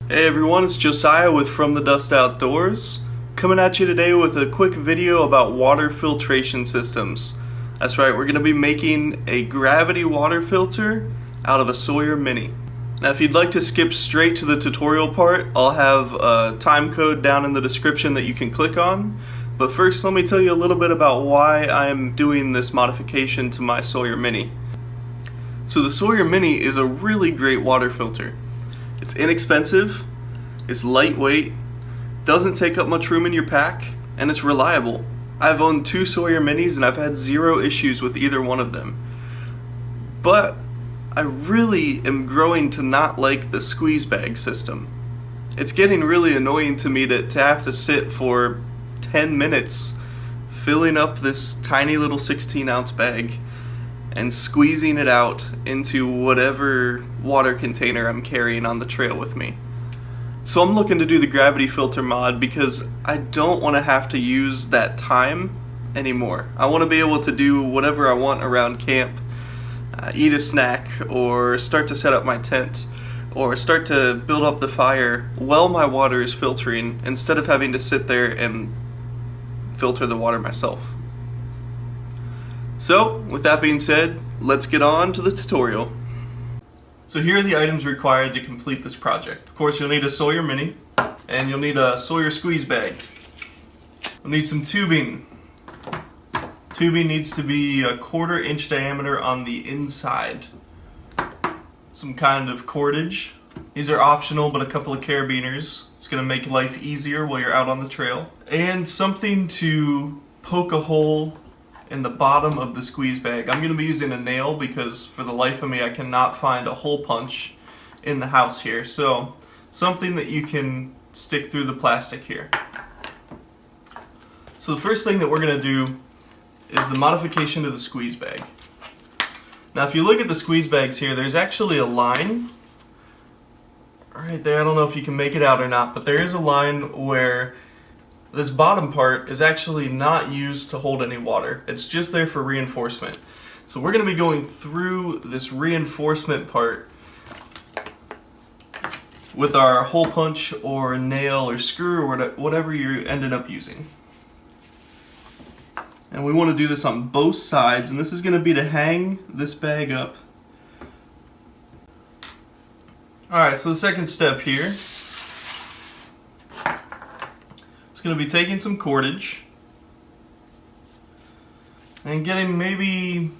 Hey everyone, it's Josiah with From the Dust Outdoors, coming at you today with a quick video about water filtration systems. That's right, we're going to be making a gravity water filter out of a Sawyer Mini. Now if you'd like to skip straight to the tutorial part, I'll have a time code down in the description that you can click on. But first let me tell you a little bit about why I'm doing this modification to my Sawyer Mini. So the Sawyer Mini is a really great water filter. It's inexpensive, it's lightweight, doesn't take up much room in your pack, and it's reliable. I've owned two Sawyer Minis and I've had zero issues with either one of them. But I really am growing to not like the squeeze bag system. It's getting really annoying to me to have to sit for 10 minutes filling up this tiny little 16-ounce bag and squeezing it out into whatever water container I'm carrying on the trail with me. So I'm looking to do the gravity filter mod because I don't want to have to use that time anymore. I want to be able to do whatever I want around camp, eat a snack, or start to set up my tent, or start to build up the fire while my water is filtering instead of having to sit there and filter the water myself. So, with that being said, let's get on to the tutorial. So here are the items required to complete this project. Of course, you'll need a Sawyer Mini, and you'll need a Sawyer squeeze bag. You'll need some tubing. Tubing needs to be a 1/4 inch diameter on the inside. Some kind of cordage. These are optional, but a couple of carabiners. It's going to make life easier while you're out on the trail. And something to poke a hole in the bottom of the squeeze bag. I'm going to be using a nail because for the life of me I cannot find a hole punch in the house here. So something that you can stick through the plastic here. So the first thing that we're going to do is the modification to the squeeze bag. Now if you look at the squeeze bags here, there's actually a line right there. I don't know if you can make it out or not, but there is a line where this bottom part is actually not used to hold any water. It's just there for reinforcement. So we're going to be going through this reinforcement part with our hole punch or nail or screw or whatever you ended up using. And we want to do this on both sides, and this is going to be to hang this bag up. Alright, so the second step here going to be taking some cordage and getting maybe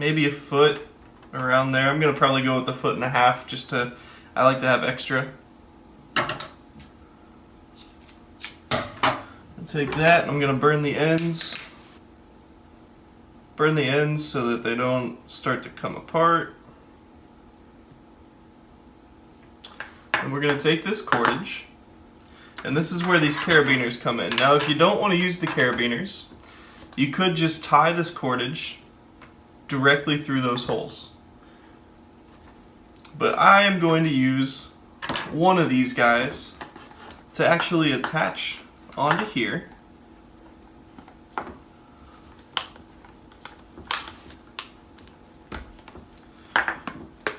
a foot around there. I'm going to probably go with 1.5 feet just to, I like to have extra. And take that and I'm going to burn the ends so that they don't start to come apart. And we're going to take this cordage, and this is where these carabiners come in. Now if you don't want to use the carabiners, you could just tie this cordage directly through those holes. But I am going to use one of these guys to actually attach onto here.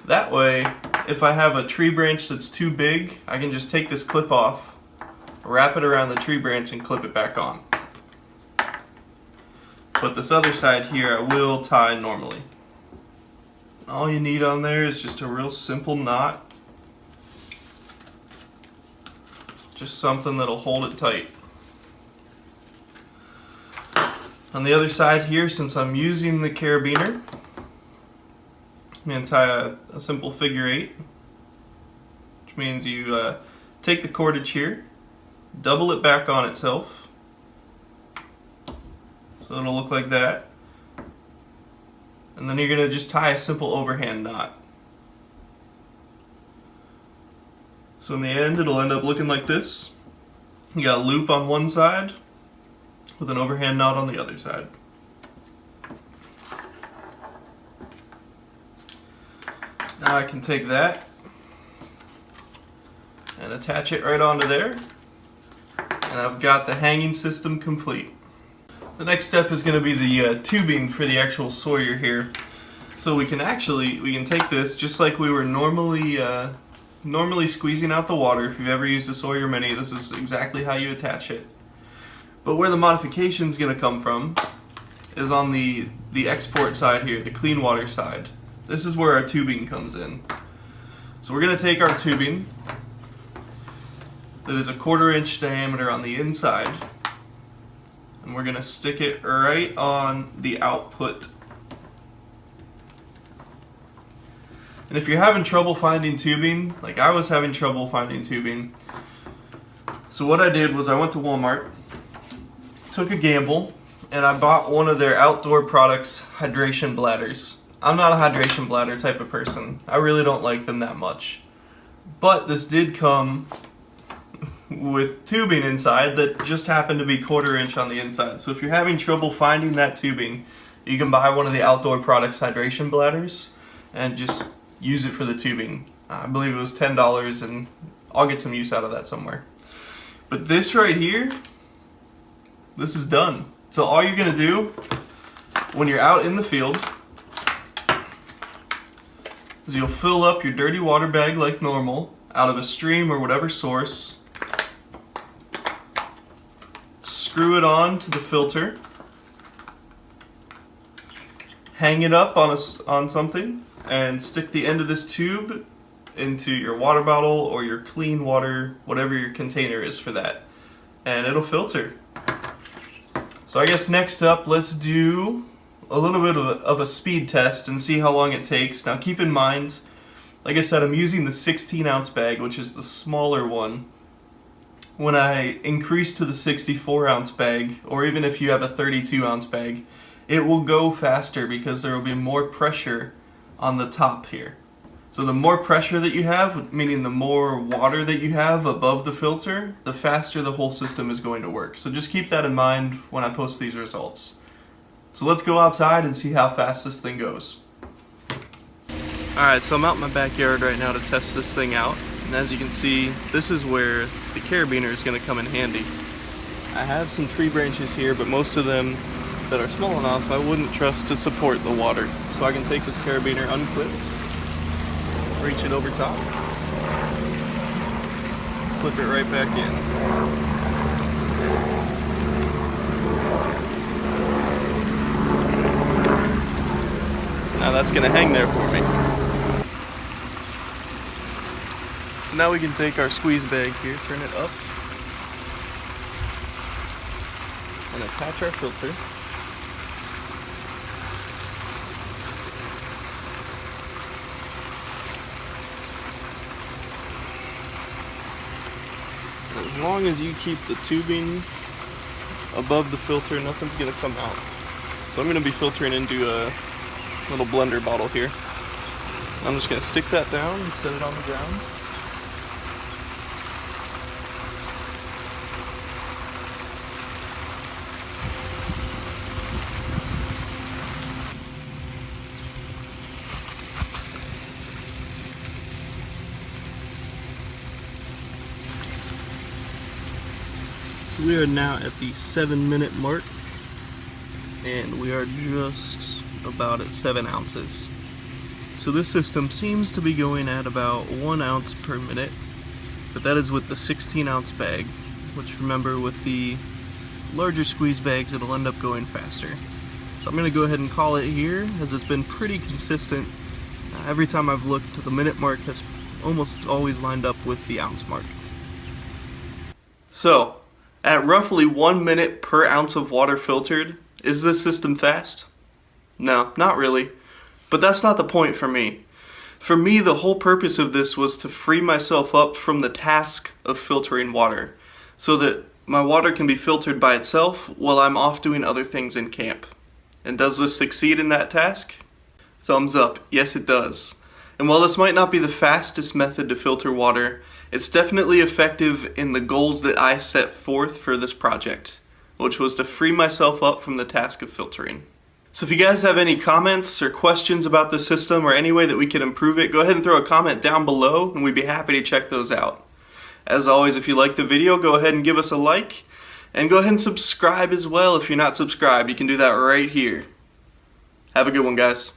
That way, if I have a tree branch that's too big, I can just take this clip off, wrap it around the tree branch and clip it back on. But this other side here I will tie normally. All you need on there is just a real simple knot. Just something that'll hold it tight. On the other side here, since I'm using the carabiner, I'm going to tie a simple figure 8, which means you take the cordage here, double it back on itself, so it'll look like that, and then you're going to just tie a simple overhand knot. So in the end it'll end up looking like this. You got a loop on one side with an overhand knot on the other side. Now I can take that and attach it right onto there, and I've got the hanging system complete. The next step is going to be the tubing for the actual Sawyer here. So we can take this just like we were normally normally squeezing out the water. If you've ever used a Sawyer Mini, this is exactly how you attach it. But where the modification is going to come from is on the export side here, the clean water side. This is where our tubing comes in. So we're going to take our tubing that is a 1/4 inch diameter on the inside, and we're going to stick it right on the output. And if you're having trouble finding tubing, like I was having trouble finding tubing, so what I did was I went to Walmart, took a gamble, and I bought one of their Outdoor Products hydration bladders. I'm not a hydration bladder type of person. I really don't like them that much. But this did come with tubing inside that just happened to be 1/4 inch on the inside. So if you're having trouble finding that tubing, you can buy one of the Outdoor Products hydration bladders and just use it for the tubing. I believe it was $10, and I'll get some use out of that somewhere. But this right here, this is done. So all you're gonna do when you're out in the field is you'll fill up your dirty water bag like normal out of a stream or whatever source, screw it on to the filter, hang it up on something, and stick the end of this tube into your water bottle or your clean water, whatever your container is for that, and it'll filter. So I guess next up, let's do a little bit of a speed test and see how long it takes. Now keep in mind, like I said, I'm using the 16-ounce bag, which is the smaller one. When I increase to the 64-ounce bag, or even if you have a 32-ounce bag, it will go faster because there will be more pressure on the top here. So the more pressure that you have, meaning the more water that you have above the filter, the faster the whole system is going to work. So just keep that in mind when I post these results. So let's go outside and see how fast this thing goes. Alright, so I'm out in my backyard right now to test this thing out. And as you can see, this is where the carabiner is going to come in handy. I have some tree branches here, but most of them that are small enough I wouldn't trust to support the water. So I can take this carabiner unclipped, reach it over top, clip it right back in. Now that's going to hang there for me. So now we can take our squeeze bag here, turn it up, and attach our filter. As long as you keep the tubing above the filter, nothing's going to come out. So I'm going to be filtering into a little blender bottle here. I'm just going to stick that down and set it on the ground. So we are now at the 7-minute mark, and we are just about at 7 ounces. So this system seems to be going at about 1 ounce per minute, but that is with the 16-ounce bag, which, remember, with the larger squeeze bags it'll end up going faster. So I'm going to go ahead and call it here, as it's been pretty consistent. Every time I've looked, the minute mark has almost always lined up with the ounce mark. So at roughly 1 minute per ounce of water filtered, is this system fast? No, not really. But that's not the point for me. For me, the whole purpose of this was to free myself up from the task of filtering water, so that my water can be filtered by itself while I'm off doing other things in camp. And does this succeed in that task? Thumbs up, yes it does. And while this might not be the fastest method to filter water, it's definitely effective in the goals that I set forth for this project, which was to free myself up from the task of filtering. So if you guys have any comments or questions about the system or any way that we can improve it, go ahead and throw a comment down below and we'd be happy to check those out. As always, if you liked the video, go ahead and give us a like, and go ahead and subscribe as well if you're not subscribed. You can do that right here. Have a good one, guys.